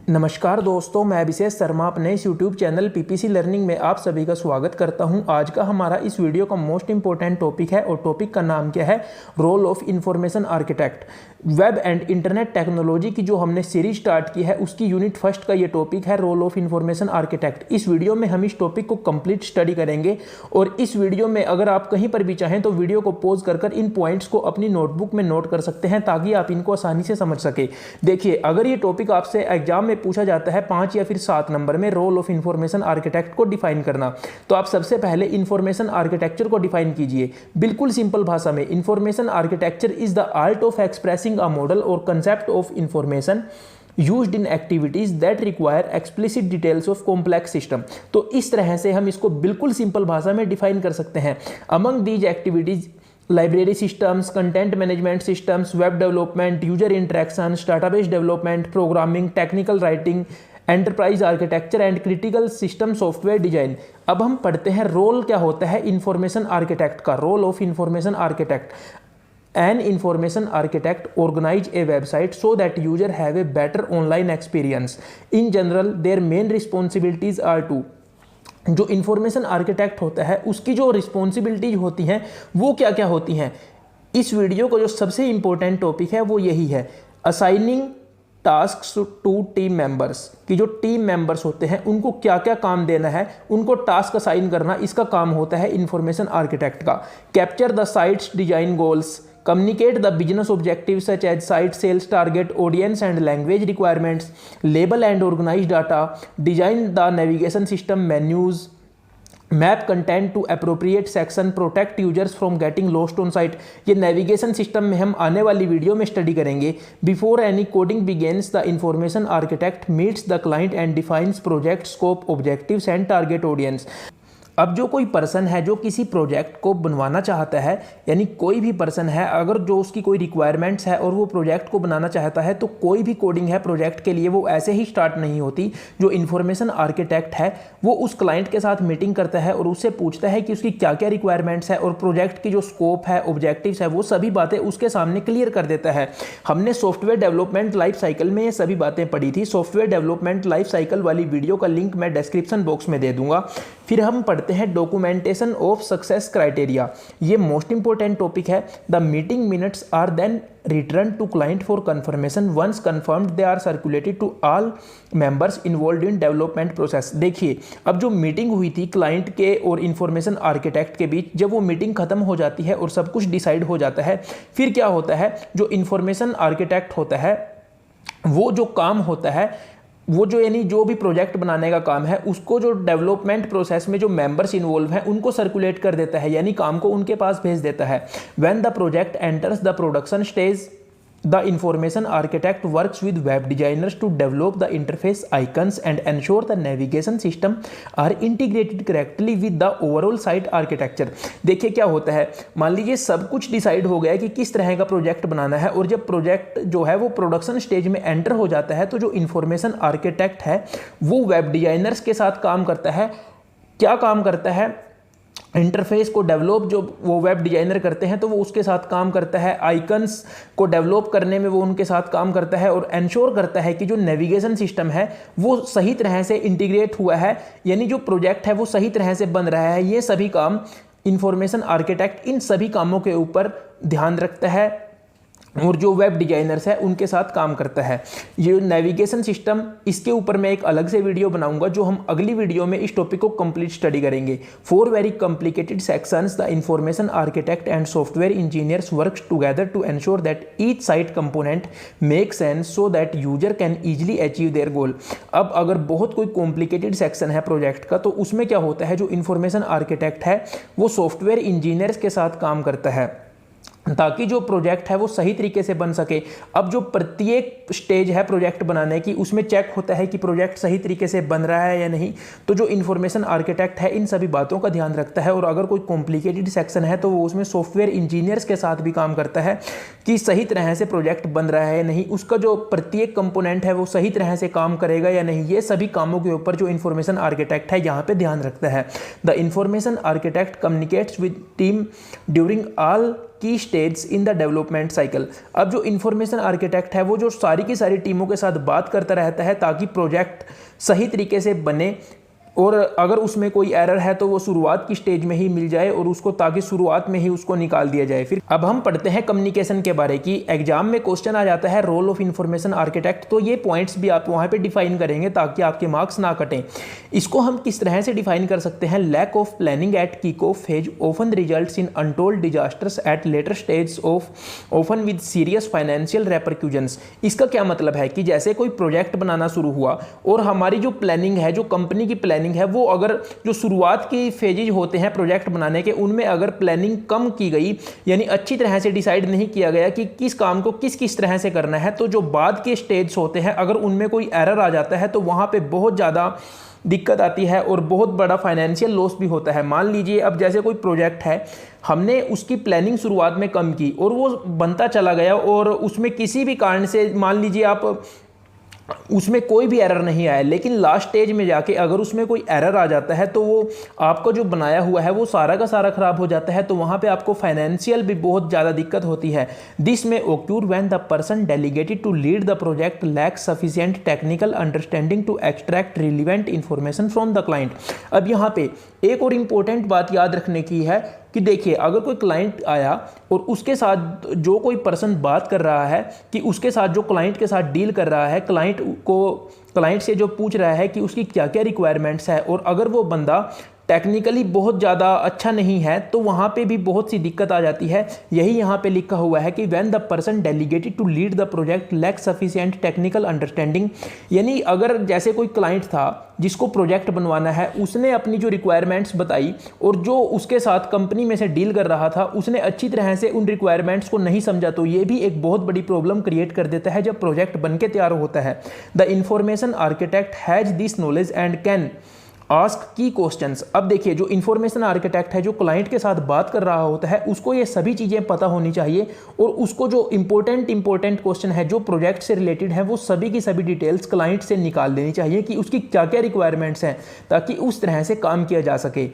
नमस्कार दोस्तों, मैं अभिषेक शर्मा अपने इस यूट्यूब चैनल पीपीसी लर्निंग में आप सभी का स्वागत करता हूं। आज का हमारा इस वीडियो का मोस्ट इंपॉर्टेंट टॉपिक है और टॉपिक का नाम क्या है, role of information architect. Web and internet technology की जो हमने सीरीज स्टार्ट की है उसकी यूनिट फर्स्ट का ये टॉपिक है, रोल ऑफ इंफॉर्मेशन आर्किटेक्ट। इस वीडियो में हम इस टॉपिक को कंप्लीट स्टडी करेंगे और इस वीडियो में अगर आप कहीं पर भी चाहें तो वीडियो को पॉज कर इन पॉइंट्स को अपनी नोटबुक में नोट कर सकते हैं ताकि आप इनको आसानी से समझ सके। देखिए, अगर ये टॉपिक आपसे एग्जाम में पूछा जाता है 5 या फिर 7 नंबर में, रोल ऑफ इंफॉर्मेशन आर्किटेक्ट को डिफाइन करना, तो आप सबसे पहले इंफॉर्मेशन आर्किटेक्चर को डिफाइन कीजिए। बिल्कुल सिंपल भाषा में, information architecture is the art of expressing a model और concept of information used in activities that require explicit details of complex system। तो इस तरह से हम इसको बिल्कुल सिंपल भाषा में डिफाइन कर सकते हैं। among these activities library systems, content management systems, web development, user interactions, database development, programming, technical writing, enterprise architecture and critical system software design. अब हम पढ़ते हैं रोल क्या होता है इंफॉर्मेशन आर्किटेक्ट का। Role of information architect: An information architect organize a website so that user have a better online experience. In general, their main responsibilities are to, जो information architect होता है उसकी जो रिस्पॉन्सिबिलिटीज होती हैं वो क्या क्या होती हैं। इस वीडियो का जो सबसे इंपॉर्टेंट टॉपिक है वो यही है, assigning tasks to team members, कि जो टीम मेंबर्स होते हैं उनको क्या क्या काम देना है, उनको टास्क असाइन करना, इसका काम होता है इंफॉर्मेशन आर्किटेक्ट का। Capture the sites design goals, communicate the business objectives such as site sales target, audience and language requirements, label and organize data, design the navigation system menus, map content to appropriate section, protect users from getting lost on site. ये navigation system में हम आने वाली video में study करेंगे। Before any coding begins the information architect meets the client and defines project scope, objectives and target audience. अब जो कोई पर्सन है जो किसी प्रोजेक्ट को बनवाना चाहता है, यानी कोई भी पर्सन है अगर जो उसकी कोई रिक्वायरमेंट्स है और वो प्रोजेक्ट को बनाना चाहता है, तो कोई भी कोडिंग है प्रोजेक्ट के लिए वो ऐसे ही स्टार्ट नहीं होती। जो इन्फॉर्मेशन आर्किटेक्ट है वो उस क्लाइंट के साथ मीटिंग करता है और उससे पूछता है कि उसकी क्या क्या रिक्वायरमेंट्स है और प्रोजेक्ट की जो स्कोप है, ऑब्जेक्टिव्स है, वो सभी बातें उसके सामने क्लियर कर देता है। हमने सॉफ्टवेयर डेवलपमेंट लाइफ साइकिल में ये सभी बातें पढ़ी थी। सॉफ्टवेयर डेवलपमेंट लाइफ साइकिल वाली वीडियो का लिंक मैं डिस्क्रिप्शन बॉक्स में दे दूंगा। फिर हम पढ़ते हैं डॉक्यूमेंटेशन ऑफ सक्सेस क्राइटेरिया। ये मोस्ट इंपॉर्टेंट टॉपिक है। The meeting minutes are then return to client for confirmation, once confirmed they are circulated to all members involved in development process. देखिए, अब जो मीटिंग हुई थी क्लाइंट के और information architect के बीच, जब वो मीटिंग खत्म हो जाती है और सब कुछ डिसाइड हो जाता है, फिर क्या होता है, जो इंफॉर्मेशन आर्किटेक्ट होता है वो जो काम होता है वो जो यानी जो भी प्रोजेक्ट बनाने का काम है उसको जो डेवलपमेंट प्रोसेस में जो मेंबर्स इन्वॉल्व हैं उनको सर्कुलेट कर देता है, यानी काम को उनके पास भेज देता है। When the project enters the production stage, the information architect works with web designers to develop the interface icons and ensure the navigation system are integrated correctly with the overall site architecture. देखिए क्या होता है, मान लीजिए सब कुछ decide हो गया कि किस तरह का प्रोजेक्ट बनाना है और जब प्रोजेक्ट जो है वो प्रोडक्शन स्टेज में एंटर हो जाता है तो जो इंफॉर्मेशन आर्किटेक्ट है वो वेब डिजाइनर्स के साथ काम करता है। क्या काम करता है, इंटरफेस को डेवलप जो वो वेब डिजाइनर करते हैं तो वो उसके साथ काम करता है, आइकन्स को डेवलप करने में वो उनके साथ काम करता है और एंश्योर करता है कि जो नेविगेशन सिस्टम है वो सही तरह से इंटीग्रेट हुआ है, यानी जो प्रोजेक्ट है वो सही तरह से बन रहा है। ये सभी काम इंफॉर्मेशन आर्किटेक्ट इन सभी कामों के ऊपर ध्यान रखता है और जो वेब डिजाइनर्स है उनके साथ काम करता है। ये नेविगेशन सिस्टम, इसके ऊपर मैं एक अलग से वीडियो बनाऊंगा जो हम अगली वीडियो में इस टॉपिक को कंप्लीट स्टडी करेंगे। For very complicated sections the information architect and software engineers work together to ensure that each site component make sense so that user can easily achieve their goal. अब अगर बहुत कोई complicated section है project का तो उसमें क्या होता है, जो इंफॉर्मेशन आर्किटेक्ट है वो सॉफ्टवेयर इंजीनियर्स के साथ काम करता है ताकि जो प्रोजेक्ट है वो सही तरीके से बन सके। अब जो प्रत्येक स्टेज है प्रोजेक्ट बनाने की उसमें चेक होता है कि प्रोजेक्ट सही तरीके से बन रहा है या नहीं, तो जो इन्फॉर्मेशन आर्किटेक्ट है इन सभी बातों का ध्यान रखता है। और अगर कोई कॉम्प्लिकेटेड सेक्शन है तो वो उसमें सॉफ्टवेयर इंजीनियर्स के साथ भी काम करता है कि सही तरह से प्रोजेक्ट बन रहा है या नहीं, उसका जो प्रत्येक कंपोनेंट है वो सही तरह से काम करेगा या नहीं, ये सभी कामों के ऊपर जो इन्फॉर्मेशन आर्किटेक्ट है यहाँ पे ध्यान रखता है। The information architect communicates with team during all key stage in the development cycle. अब जो इंफॉर्मेशन आर्किटेक्ट है वो जो सारी की सारी टीमों के साथ बात करता रहता है ताकि प्रोजेक्ट सही तरीके से बने, और अगर उसमें कोई एरर है तो वो शुरुआत की स्टेज में ही मिल जाए और उसको ताकि शुरुआत में ही उसको निकाल दिया जाए। फिर अब हम पढ़ते हैं कम्युनिकेशन के बारे की। एग्जाम में क्वेश्चन आ जाता है रोल ऑफ इंफॉर्मेशन आर्किटेक्ट, तो ये पॉइंट्स भी आप वहाँ पे डिफाइन करेंगे ताकि आपके मार्क्स ना कटें। इसको हम किस तरह से डिफाइन कर सकते हैं? Lack of planning at kick off phase often results in untold disasters at later stage of often with serious financial repercussions. इसका क्या मतलब है कि जैसे कोई प्रोजेक्ट बनाना शुरू हुआ और हमारी जो प्लानिंग है, जो कंपनी की प्लानिंग है, वो अगर जो शुरुआत की फेजेज होते हैं प्रोजेक्ट बनाने के, उनमें अगर प्लानिंग कम की गई, यानी अच्छी तरह से डिसाइड नहीं किया गया कि किस काम को किस किस तरह से करना है, तो जो बाद के स्टेज होते हैं अगर उनमें कोई एरर आ जाता है तो वहां पे बहुत ज़्यादा दिक्कत आती है और बहुत बड़ा फाइनेंशियल लॉस भी होता है। मान लीजिए अब जैसे कोई प्रोजेक्ट है, हमने उसकी प्लानिंग शुरुआत में कम की और वो बनता चला गया और उसमें किसी भी कारण से मान लीजिए आप उसमें कोई भी एरर नहीं आया, लेकिन लास्ट स्टेज में जाके अगर उसमें कोई एरर आ जाता है तो वो आपका जो बनाया हुआ है वो सारा का सारा खराब हो जाता है, तो वहाँ पे आपको फाइनेंशियल भी बहुत ज़्यादा दिक्कत होती है। This may occur when the person delegated to lead the project lacks sufficient technical understanding to extract relevant information from the client. अब यहाँ पे एक और इम्पोर्टेंट बात याद रखने की है कि देखिए, अगर कोई क्लाइंट आया और उसके साथ जो कोई पर्सन बात कर रहा है कि उसके साथ जो क्लाइंट के साथ डील कर रहा है, क्लाइंट से जो पूछ रहा है कि उसकी क्या क्या रिक्वायरमेंट्स है, और अगर वो बंदा टेक्निकली बहुत ज़्यादा अच्छा नहीं है तो वहाँ पे भी बहुत सी दिक्कत आ जाती है। यही यहाँ पे लिखा हुआ है कि when the person delegated to lead the project lacks sufficient technical understanding, यानी अगर जैसे कोई क्लाइंट था जिसको प्रोजेक्ट बनवाना है, उसने अपनी जो रिक्वायरमेंट्स बताई और जो उसके साथ कंपनी में से डील कर रहा था उसने अच्छी तरह से उन रिक्वायरमेंट्स को नहीं समझा, तो ये भी एक बहुत बड़ी प्रॉब्लम क्रिएट कर देता है जब प्रोजेक्ट बन के तैयार होता है। The information architect has this knowledge and can ask की क्वेश्चंस। अब देखिए, जो इन्फॉर्मेशन आर्किटेक्ट है, जो क्लाइंट के साथ बात कर रहा होता है, उसको ये सभी चीज़ें पता होनी चाहिए और उसको जो इंपॉर्टेंट क्वेश्चन है जो प्रोजेक्ट से रिलेटेड है वो सभी की सभी डिटेल्स क्लाइंट से निकाल देनी चाहिए कि उसकी क्या क्या रिक्वायरमेंट्स हैं, ताकि उस तरह से काम किया जा सके।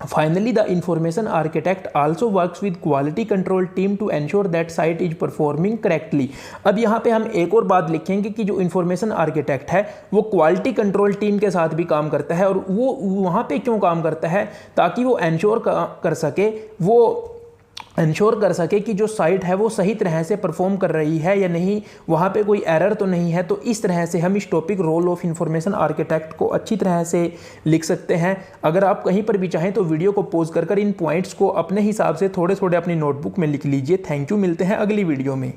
Finally, the information architect also works with quality control team to ensure that site is performing correctly। अब यहाँ पे हम एक और बात लिखेंगे कि जो इंफॉर्मेशन आर्किटेक्ट है वो क्वालिटी कंट्रोल टीम के साथ भी काम करता है, और वो वहाँ पे क्यों काम करता है? ताकि वो इंश्योर कर सके कि जो साइट है वो सही तरह से परफॉर्म कर रही है या नहीं, वहाँ पे कोई एरर तो नहीं है। तो इस तरह से हम इस topic role of information architect को अच्छी तरह से लिख सकते हैं। अगर आप कहीं पर भी चाहें तो वीडियो को पॉज कर इन पॉइंट्स को अपने हिसाब से थोड़े थोड़े अपनी नोटबुक में लिख लीजिए। थैंक यू, मिलते हैं अगली वीडियो में।